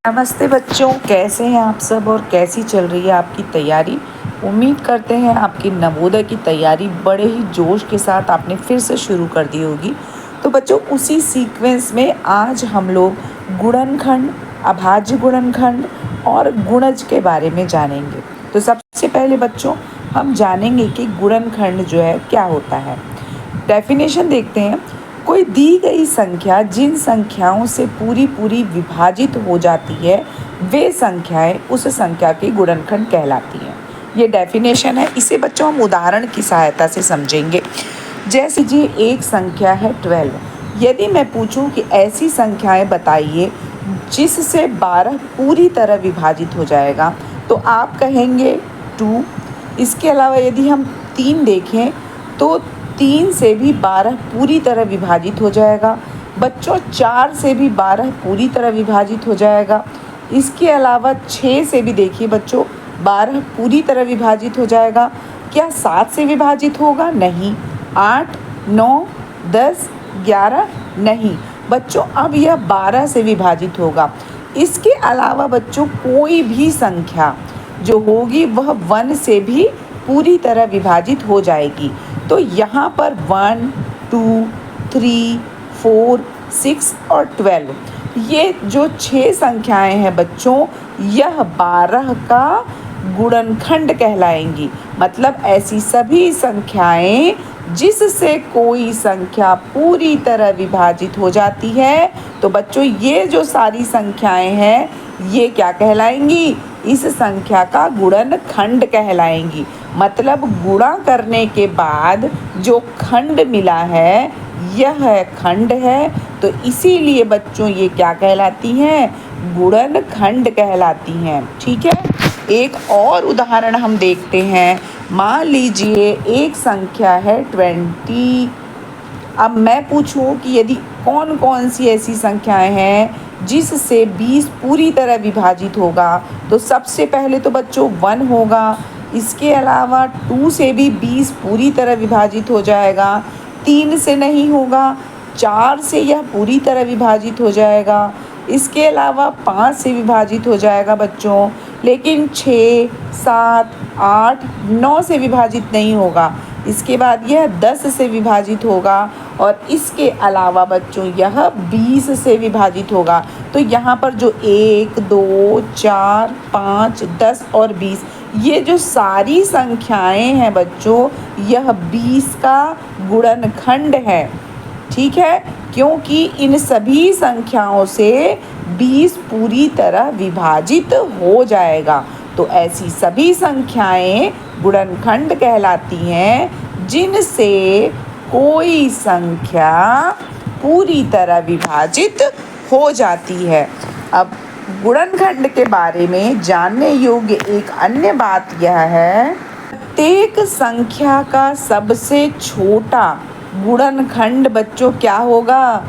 नमस्ते बच्चों, कैसे हैं आप सब और कैसी चल रही है आपकी तैयारी। उम्मीद करते हैं आपकी नवोदय की तैयारी बड़े ही जोश के साथ आपने फिर से शुरू कर दी होगी। तो बच्चों, उसी सीक्वेंस में आज हम लोग गुणनखंड, अभाज्य गुणनखंड और गुणज के बारे में जानेंगे। तो सबसे पहले बच्चों हम जानेंगे कि गुणनखंड जो है क्या होता है। डेफिनेशन देखते हैं। कोई दी गई संख्या जिन संख्याओं से पूरी पूरी विभाजित हो जाती है वे संख्याएं उस संख्या के गुणनखंड कहलाती हैं। ये डेफिनेशन है, इसे बच्चों हम उदाहरण की सहायता से समझेंगे। जैसे जी एक संख्या है 12। यदि मैं पूछूं कि ऐसी संख्याएं बताइए जिससे 12 पूरी तरह विभाजित हो जाएगा, तो आप कहेंगे 2। इसके अलावा यदि हम 3 देखें तो 3 से भी 12 पूरी तरह विभाजित हो जाएगा। बच्चों 4 से भी 12 पूरी तरह विभाजित हो जाएगा। इसके अलावा 6 से भी देखिए बच्चों 12 पूरी तरह विभाजित हो जाएगा। क्या 7 से विभाजित होगा? नहीं। 8, 9, 10, 11 नहीं बच्चों, अब यह 12 से विभाजित होगा। इसके अलावा बच्चों कोई भी संख्या जो होगी वह 1 से भी पूरी तरह विभाजित हो जाएगी। तो यहाँ पर 1, 2, 3, 4, 6 और 12 ये जो 6 संख्याएं हैं बच्चों, यह 12 का गुणनखंड कहलाएंगी। मतलब ऐसी सभी संख्याएं जिससे कोई संख्या पूरी तरह विभाजित हो जाती है, तो बच्चों ये जो सारी संख्याएं हैं ये क्या कहलाएंगी? इस संख्या का गुणनखंड कहलाएंगी। मतलब गुणा करने के बाद जो खंड मिला है यह खंड है, तो इसीलिए बच्चों ये क्या कहलाती हैं? गुणनखंड कहलाती हैं। ठीक है, एक और उदाहरण हम देखते हैं। मान लीजिए एक संख्या है 20। अब मैं पूछूं कि यदि कौन कौन सी ऐसी संख्याएं हैं जिससे 20 पूरी तरह विभाजित होगा, तो सबसे पहले तो बच्चों 1 होगा। इसके अलावा 2 से भी 20 पूरी तरह विभाजित हो जाएगा। 3 से नहीं होगा, 4 से यह पूरी तरह विभाजित हो जाएगा। इसके अलावा 5 से विभाजित हो जाएगा बच्चों, लेकिन 6, 7, 8, 9 से विभाजित नहीं होगा। इसके बाद यह 10 से विभाजित होगा और इसके अलावा बच्चों यह 20 से विभाजित होगा। तो यहाँ पर जो 1, 2, 4, 5, 10 और 20 ये जो सारी संख्याएं हैं बच्चों, यह 20 का गुणनखंड है। ठीक है, क्योंकि इन सभी संख्याओं से 20 पूरी तरह विभाजित हो जाएगा। तो ऐसी सभी संख्याएं गुणनखंड कहलाती हैं जिनसे कोई संख्या पूरी तरह विभाजित हो जाती है। अब गुणनखंड के बारे में जानने योग्य एक अन्य बात यह है, प्रत्येक संख्या का सबसे छोटा गुणनखंड बच्चों क्या होगा?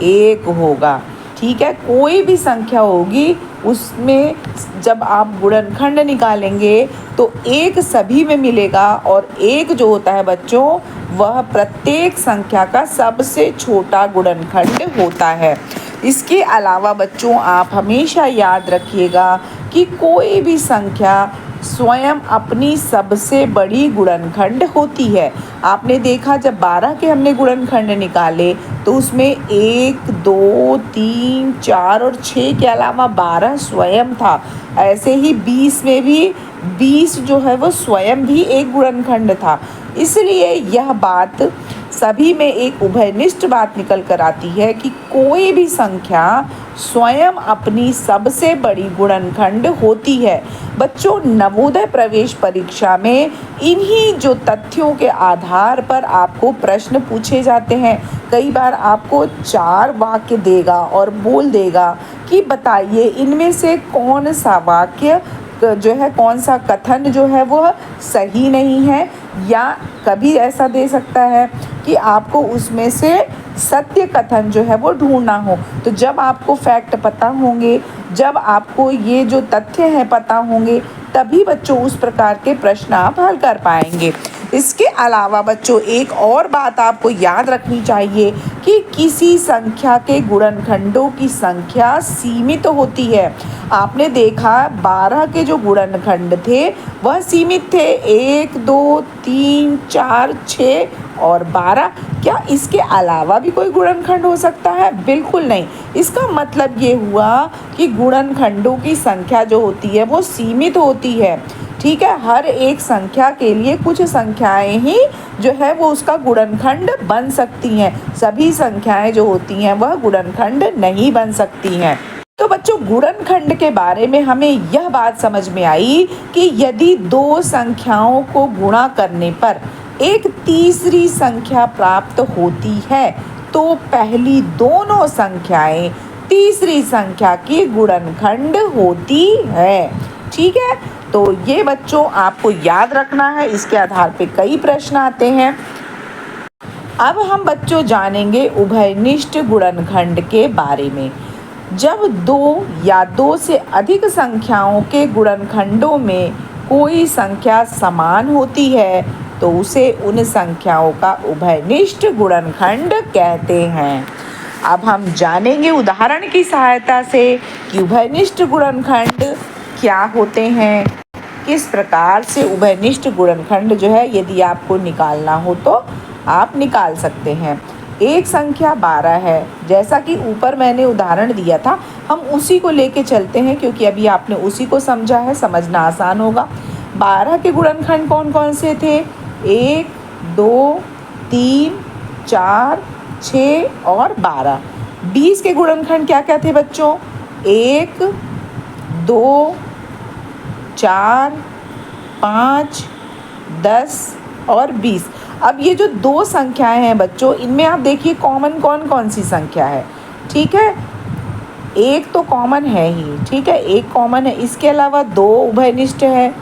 1 होगा। ठीक है, कोई भी संख्या होगी उसमें जब आप गुणनखंड निकालेंगे तो 1 सभी में मिलेगा और 1 जो होता है बच्चों वह प्रत्येक संख्या का सबसे छोटा गुणनखंड होता है। इसके अलावा बच्चों आप हमेशा याद रखिएगा कि कोई भी संख्या स्वयं अपनी सबसे बड़ी गुणनखंड होती है। आपने देखा जब 12 के हमने गुणनखंड निकाले तो उसमें 1, 2, 3, 4 और 6 के अलावा 12 स्वयं था। ऐसे ही 20 में भी 20 जो है वो स्वयं भी एक गुणनखंड था। इसलिए यह बात सभी में एक उभयनिष्ठ बात निकल कर आती है कि कोई भी संख्या स्वयं अपनी सबसे बड़ी गुणनखंड होती है। बच्चों नवोदय प्रवेश परीक्षा में इन्हीं जो तथ्यों के आधार पर आपको प्रश्न पूछे जाते हैं। कई बार आपको 4 वाक्य देगा और बोल देगा कि बताइए इनमें से कौन सा वाक्य जो है, कौन सा कथन जो है वह सही नहीं है, या कभी ऐसा दे सकता है कि आपको उसमें से सत्य कथन जो है वो ढूंढना हो। तो जब आपको फैक्ट पता होंगे, जब आपको ये जो तथ्य हैं पता होंगे, तभी बच्चों उस प्रकार के प्रश्न आप हल कर पाएंगे। इसके अलावा बच्चों एक और बात आपको याद रखनी चाहिए कि किसी संख्या के गुणनखंडों की संख्या सीमित होती है। आपने देखा 12 के जो गुणनखंड थे वह सीमित थे, 1, 2, 3, 4, 6 और 12। क्या इसके अलावा भी कोई गुणनखंड हो सकता है? बिल्कुल नहीं। इसका मतलब ये हुआ कि गुणनखंडों की संख्या जो होती है वो सीमित होती है। ठीक है, हर एक संख्या के लिए कुछ संख्याएं ही जो है वो उसका गुणनखंड बन सकती हैं। सभी संख्याएं जो होती हैं वह गुणनखंड नहीं बन सकती हैं। तो बच्चों गुणनखंड के बारे में हमें यह बात समझ में आई कि यदि दो संख्याओं को गुणा करने पर एक तीसरी संख्या प्राप्त होती है तो पहली दोनों संख्याएं तीसरी संख्या की गुणनखंड होती है। ठीक है, तो ये बच्चों आपको याद रखना है, इसके आधार पे कई प्रश्न आते हैं। अब हम बच्चों जानेंगे उभयनिष्ठ गुणनखंड के बारे में। जब दो या दो से अधिक संख्याओं के गुणनखंडों में कोई संख्या समान होती है तो उसे उन संख्याओं का उभयनिष्ठ गुणनखंड कहते हैं। अब हम जानेंगे उदाहरण की सहायता से कि उभयनिष्ठ गुणनखंड क्या होते हैं, किस प्रकार से उभयनिष्ठ गुणनखंड जो है यदि आपको निकालना हो तो आप निकाल सकते हैं। एक संख्या 12 है, जैसा कि ऊपर मैंने उदाहरण दिया था, हम उसी को लेके चलते हैं क्योंकि अभी आपने उसी को समझा है, समझना आसान होगा। 12 के गुणनखंड कौन कौन से थे? 1, 2, 3, 4, 6 और 12। 20 के गुणनखंड क्या क्या थे बच्चों? 1, 2, 4, 5, 10 और 20। अब ये जो दो संख्याएं हैं बच्चों, इनमें आप देखिए कॉमन कौन कौन सी संख्या है। ठीक है, एक तो कॉमन है ही, ठीक है, एक कॉमन है। इसके अलावा 2 उभयनिष्ठ है,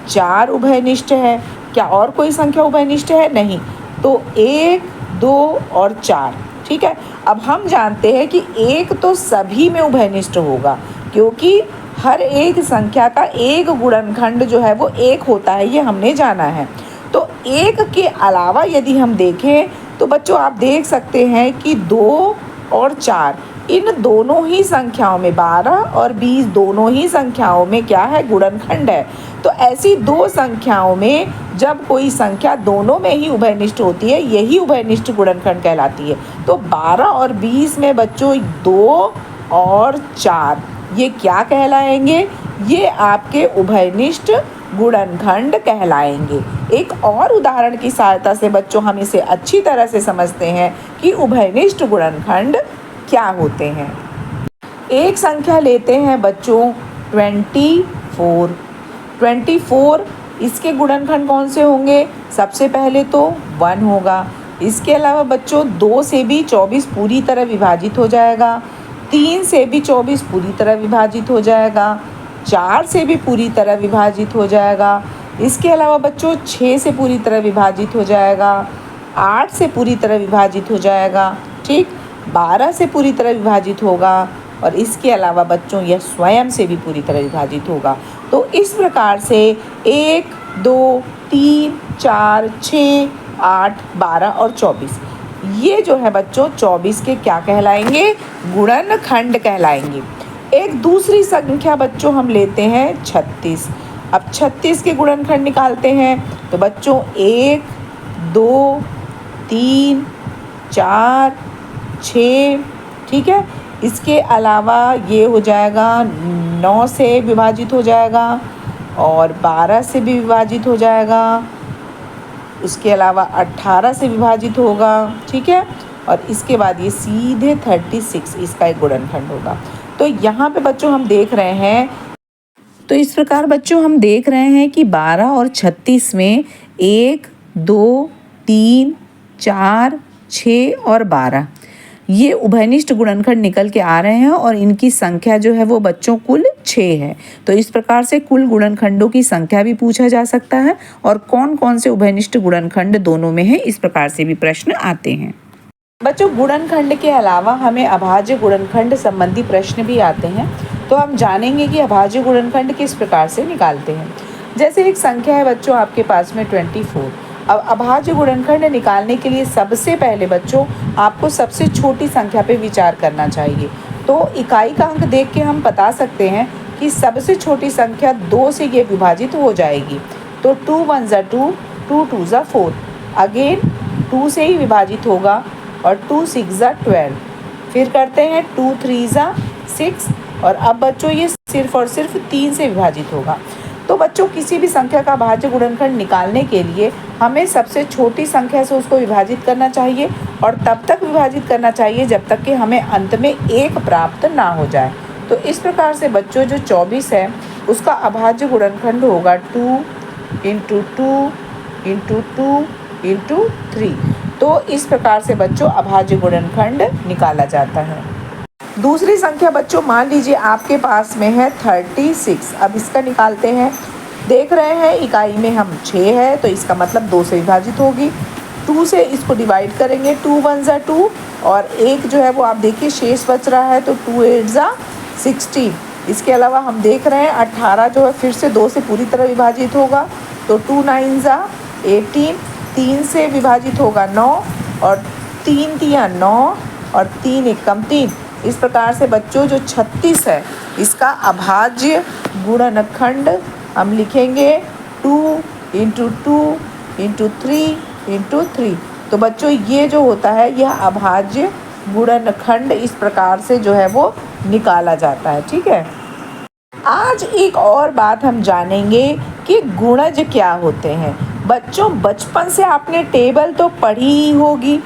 4 उभयनिष्ठ है। क्या और कोई संख्या उभयनिष्ठ है? नहीं। तो 1, 2 और 4। ठीक है, अब हम जानते हैं कि एक तो सभी में उभयनिष्ठ होगा क्योंकि हर एक संख्या का एक गुणनखंड जो है वो एक होता है, ये हमने जाना है। तो एक के अलावा यदि हम देखें तो बच्चों आप देख सकते हैं कि 2 और 4 इन दोनों ही संख्याओं में 12 और 20 दोनों ही संख्याओं में क्या है? गुणनखंड है। तो ऐसी दो संख्याओं में जब कोई संख्या दोनों में ही उभयनिष्ठ होती है यही उभयनिष्ठ गुणनखंड कहलाती है। तो 12 और 20 में बच्चों 2 और 4 ये क्या कहलाएंगे? ये आपके उभयनिष्ठ गुणनखंड कहलाएंगे। एक और उदाहरण की सहायता से बच्चों हम इसे अच्छी तरह से समझते हैं कि उभयनिष्ठ गुणनखंड क्या होते हैं। एक संख्या लेते हैं बच्चों 24। 24 इसके गुणनखंड कौन से होंगे? सबसे पहले तो 1 होगा। इसके अलावा बच्चों 2 से भी 24 पूरी तरह विभाजित हो जाएगा, 3 से भी 24 पूरी तरह विभाजित हो जाएगा, 4 से भी पूरी तरह विभाजित हो जाएगा। इसके अलावा बच्चों 6 से पूरी तरह विभाजित हो जाएगा, 8 से पूरी तरह विभाजित हो जाएगा, ठीक, 12 से पूरी तरह विभाजित होगा और इसके अलावा बच्चों यह स्वयं से भी पूरी तरह विभाजित होगा। तो इस प्रकार से 1, 2, 3, 4, 6, 8, 12 और 24 ये जो है बच्चों 24 के क्या कहलाएंगे? गुणनखंड कहलाएंगे। एक दूसरी संख्या बच्चों हम लेते हैं 36। अब 36 के गुणनखंड निकालते हैं तो बच्चों 1, 2, 3, 4, 6, ठीक है। इसके अलावा ये हो जाएगा 9 से विभाजित हो जाएगा और 12 से भी विभाजित हो जाएगा, उसके अलावा 18 से विभाजित होगा, ठीक है। और इसके बाद ये सीधे 36 इसका एक गुणनखंड होगा। तो यहाँ पे बच्चों हम देख रहे हैं, तो इस प्रकार बच्चों हम देख रहे हैं कि 12 और 36 में 1, 2, 3, 4, 6 और 12 ये उभयनिष्ठ गुणनखंड निकल के आ रहे हैं और इनकी संख्या जो है वो बच्चों कुल 6 है। तो इस प्रकार से कुल गुणनखंडों की संख्या भी पूछा जा सकता है और कौन कौन से उभयनिष्ठ गुणनखंड दोनों में है, इस प्रकार से भी प्रश्न आते हैं। बच्चों गुणनखंड के अलावा हमें अभाज्य गुणनखंड संबंधी प्रश्न भी आते हैं। तो हम जानेंगे कि अभाज्य गुणनखंड किस प्रकार से निकालते हैं। जैसे एक संख्या है बच्चों आपके पास में 24। अब अभाज्य गुणनखंड निकालने के लिए सबसे पहले बच्चों आपको सबसे छोटी संख्या पे विचार करना चाहिए। तो इकाई का अंक देख के हम बता सकते हैं कि सबसे छोटी संख्या 2 से ये विभाजित हो जाएगी। तो 2 1 ज़ा 2, 2 2 ज़ा 4, अगेन 2 से ही विभाजित होगा और 2 6 ज़ा 12, फिर करते हैं 2 3 ज़ा 6 और अब बच्चों ये सिर्फ और सिर्फ 3 से विभाजित होगा। तो बच्चों किसी भी संख्या का भाज्य गुणनखंड निकालने के लिए हमें सबसे छोटी संख्या से उसको विभाजित करना चाहिए और तब तक विभाजित करना चाहिए जब तक कि हमें अंत में 1 प्राप्त ना हो जाए। तो इस प्रकार से बच्चों जो 24 है उसका अभाज्य गुणनखंड होगा 2 इंटू 2 इंटू 2 इंटू 3। तो इस प्रकार से बच्चों अभाज्य गुणनखंड निकाला जाता है। दूसरी संख्या बच्चों मान लीजिए आपके पास में है 36। अब इसका निकालते हैं। देख रहे हैं इकाई में हम 6 है तो इसका मतलब 2 से विभाजित होगी। 2 से इसको डिवाइड करेंगे, 2 1 ज़ा 2 और एक जो है वो आप देखिए शेष बच रहा है तो 2 8 ज़ा 16। इसके अलावा हम देख रहे हैं 18 जो है फिर से 2 से पूरी तरह विभाजित होगा तो 2 9 ज़ा 18, 3 से विभाजित होगा 9 और 3 3 9 और 3 1 कम 3। इस प्रकार से बच्चों जो 36 है इसका अभाज्य गुणनखंड हम लिखेंगे 2 इंटू 2 इंटू 3 इंटू 3। तो बच्चों ये जो होता है यह अभाज्य गुणनखंड इस प्रकार से जो है वो निकाला जाता है। ठीक है, आज एक और बात हम जानेंगे कि गुणज क्या होते हैं। बच्चों बचपन से आपने टेबल तो पढ़ी ही होगी,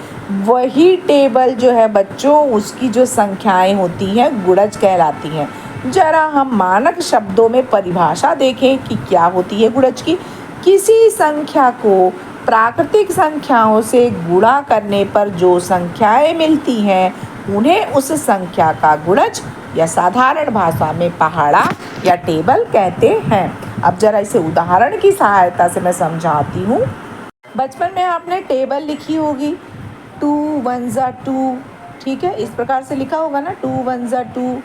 वही टेबल जो है बच्चों उसकी जो संख्याएं होती हैं गुणज कहलाती हैं। जरा हम मानक शब्दों में परिभाषा देखें कि क्या होती है गुणज की। किसी संख्या को प्राकृतिक संख्याओं से गुणा करने पर जो संख्याएं मिलती हैं उन्हें उस संख्या का गुणज या साधारण भाषा में पहाड़ा या टेबल कहते हैं। अब जरा इसे उदाहरण की सहायता से मैं समझाती हूँ। बचपन में आपने टेबल लिखी होगी 2 1 ज़ा 2, ठीक है, इस प्रकार से लिखा होगा ना 2 1 ज़ा 2,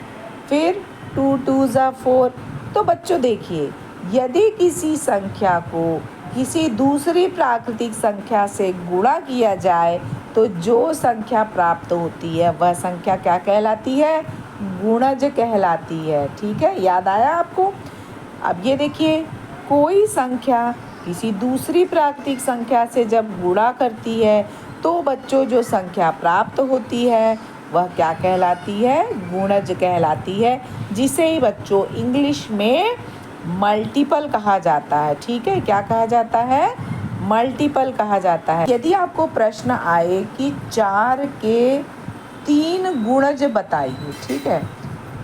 फिर 2 2 ज़ा 4। तो बच्चों देखिए यदि किसी संख्या को किसी दूसरी प्राकृतिक संख्या से गुणा किया जाए तो जो संख्या प्राप्त होती है वह संख्या क्या कहलाती है? गुणज कहलाती है। ठीक है, याद आया आपको? अब ये देखिए कोई संख्या किसी दूसरी प्राकृतिक संख्या से जब गुणा करती है तो बच्चों जो संख्या प्राप्त होती है वह क्या कहलाती है? गुणज कहलाती है, जिसे ही बच्चों इंग्लिश में मल्टीपल कहा जाता है। ठीक है, क्या कहा जाता है? मल्टीपल कहा जाता है। यदि आपको प्रश्न आए कि 4 के 3 गुणज बताइए, ठीक है,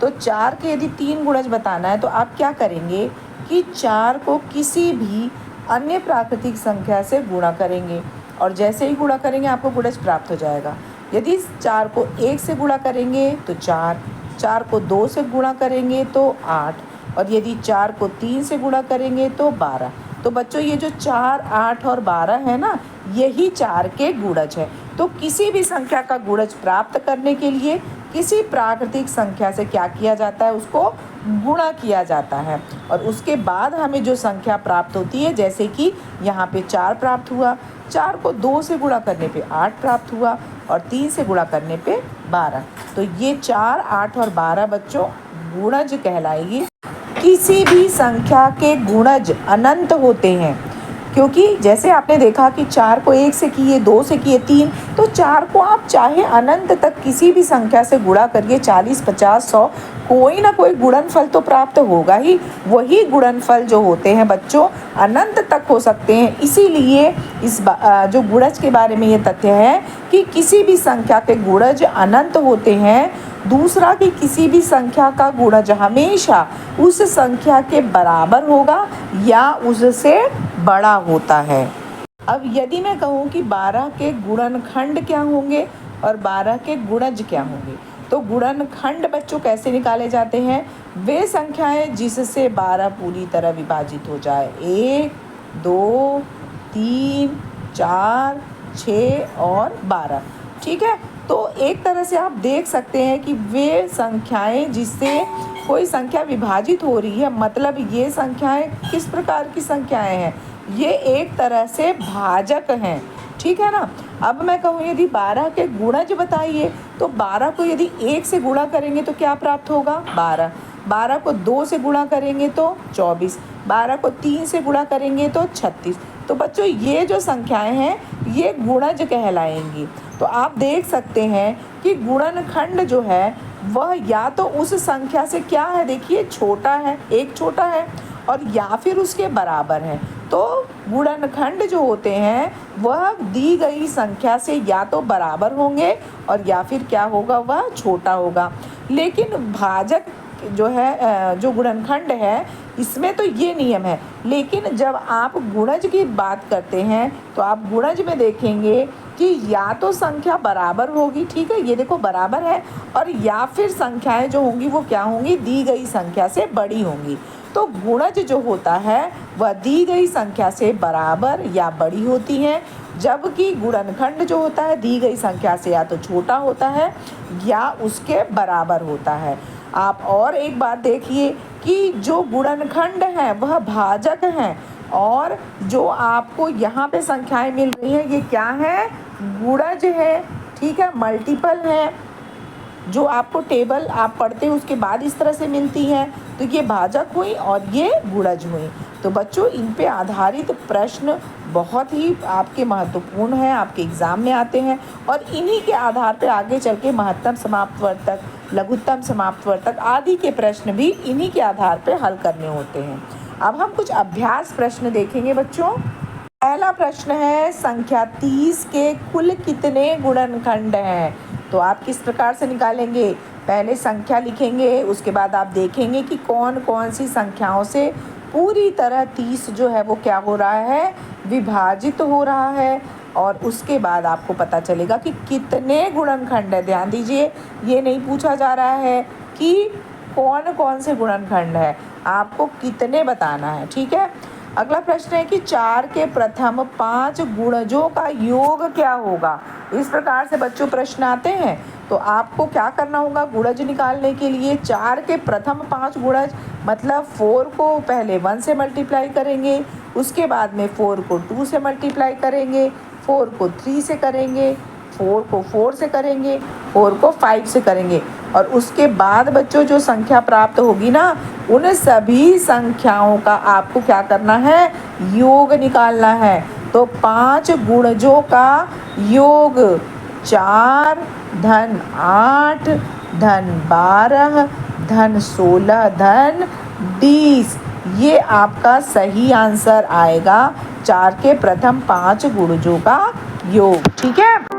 तो 4 के यदि 3 गुणज बताना है तो आप क्या करेंगे कि 4 को किसी भी अन्य प्राकृतिक संख्या से गुणा करेंगे और जैसे ही गुणा करेंगे आपको गुणज प्राप्त हो जाएगा। यदि 4 को 1 से गुणा करेंगे तो 4, 4 को 2 से गुणा करेंगे तो 8 और यदि 4 को 3 से गुणा करेंगे तो 12। तो बच्चों ये जो 4, 8 और 12 है ना, यही 4 के गुणज है। तो किसी भी संख्या का गुणज प्राप्त करने के लिए किसी प्राकृतिक संख्या से क्या किया जाता है? उसको गुणा किया जाता है और उसके बाद हमें जो संख्या प्राप्त होती है, जैसे कि यहाँ पे 4 प्राप्त हुआ, 4 को 2 से गुणा करने पे 8 प्राप्त हुआ और 3 से गुणा करने पे 12। तो ये 4, 8 और 12 बच्चों गुणज कहलाएगी। किसी भी संख्या के गुणज अनंत होते हैं, क्योंकि जैसे आपने देखा कि 4 को 1 से किए, 2 से किए 3, तो 4 को आप चाहे अनंत तक किसी भी संख्या से गुणा करिए, 40 50 100, कोई ना कोई गुणनफल तो प्राप्त होगा ही। वही गुणनफल जो होते हैं बच्चों अनंत तक हो सकते हैं। इसीलिए इस जो गुणज के बारे में ये तथ्य है कि किसी भी संख्या के गुणज अनंत होते हैं। दूसरा कि किसी भी संख्या का गुणज हमेशा उस संख्या के बराबर होगा या उससे बड़ा होता है। अब यदि मैं कहूँ कि 12 के गुणनखंड क्या होंगे और 12 के गुणज क्या होंगे, तो गुणनखंड बच्चों कैसे निकाले जाते हैं? वे संख्याएं जिससे 12 पूरी तरह विभाजित हो जाए, 1 2 3 4 6 और 12। ठीक है, तो एक तरह से आप देख सकते हैं कि वे संख्याएं जिससे कोई संख्या विभाजित हो रही है, मतलब ये संख्याएं किस प्रकार की संख्याएं हैं? ये एक तरह से भाजक हैं, ठीक है ना। अब मैं कहूँ यदि 12 के गुणज बताइए, तो 12 को यदि 1 से गुणा करेंगे तो क्या प्राप्त होगा? 12। 12 को 2 से गुणा करेंगे तो 24। 12 को 3 से गुणा करेंगे तो 36। तो बच्चों ये जो संख्याएं हैं ये गुणज कहलाएंगी। तो आप देख सकते हैं कि गुणनखंड जो है वह या तो उस संख्या से क्या है, देखिए छोटा है, एक छोटा है, और या फिर उसके बराबर है। तो गुणनखंड जो होते हैं वह दी गई संख्या से या तो बराबर होंगे और या फिर क्या होगा, वह छोटा होगा। लेकिन भाजक जो है, जो गुणनखंड है, इसमें तो ये नियम है। लेकिन जब आप गुणज की बात करते हैं तो आप गुणज में देखेंगे कि या तो संख्या बराबर होगी, ठीक है, ये देखो बराबर है, और या फिर संख्याएं जो होंगी वो क्या होंगी, दी गई संख्या से बड़ी होंगी। तो गुणज जो होता है वह दी गई संख्या से बराबर या बड़ी होती हैं, जबकि गुणनखंड जो होता है दी गई संख्या से या तो छोटा होता है या उसके बराबर होता है। आप और एक बात देखिए कि जो गुणनखंड हैं वह भाजक हैं, और जो आपको यहाँ पे संख्याएं मिल रही हैं ये क्या है, गुणज है, ठीक है, मल्टीपल है। जो आपको टेबल आप पढ़ते हैं उसके बाद इस तरह से मिलती हैं, तो ये भाजक हुई और ये गुणज हुई। तो बच्चों इन पे आधारित प्रश्न बहुत ही आपके महत्वपूर्ण हैं, आपके एग्ज़ाम में आते हैं, और इन्हीं के आधार पर आगे चल के महत्तम समाप्तवर्तक, लघुत्तम समाप्तवर्तक आदि के प्रश्न भी इन्हीं के आधार पर हल करने होते हैं। अब हम कुछ अभ्यास प्रश्न देखेंगे बच्चों। पहला प्रश्न है, संख्या 30 के कुल कितने गुणनखंड हैं? तो आप किस प्रकार से निकालेंगे, पहले संख्या लिखेंगे, उसके बाद आप देखेंगे कि कौन कौन सी संख्याओं से पूरी तरह 30 जो है वो क्या हो रहा है, विभाजित हो रहा है, और उसके बाद आपको पता चलेगा कि कितने गुणनखंड है। ध्यान दीजिए, ये नहीं पूछा जा रहा है कि कौन कौन से गुणनखंड है, आपको कितने बताना है, ठीक है। अगला प्रश्न है कि 4 के प्रथम 5 गुणजों का योग क्या होगा? इस प्रकार से बच्चों प्रश्न आते हैं, तो आपको क्या करना होगा, गुणज निकालने के लिए 4 के प्रथम 5 गुणज मतलब 4 को पहले 1 से मल्टीप्लाई करेंगे, उसके बाद में 4 को 2 से मल्टीप्लाई करेंगे, 4 को 3 से करेंगे, 4 को 4 से करेंगे, 4 को 5 से करेंगे, और उसके बाद बच्चों जो संख्या प्राप्त होगी ना, उन सभी संख्याओं का आपको क्या करना है, योग निकालना है। तो 5 गुणजों का योग 4 धन 8 धन 12 धन 16 धन 20, ये आपका सही आंसर आएगा, 4 के प्रथम 5 गुणजों का योग, ठीक है।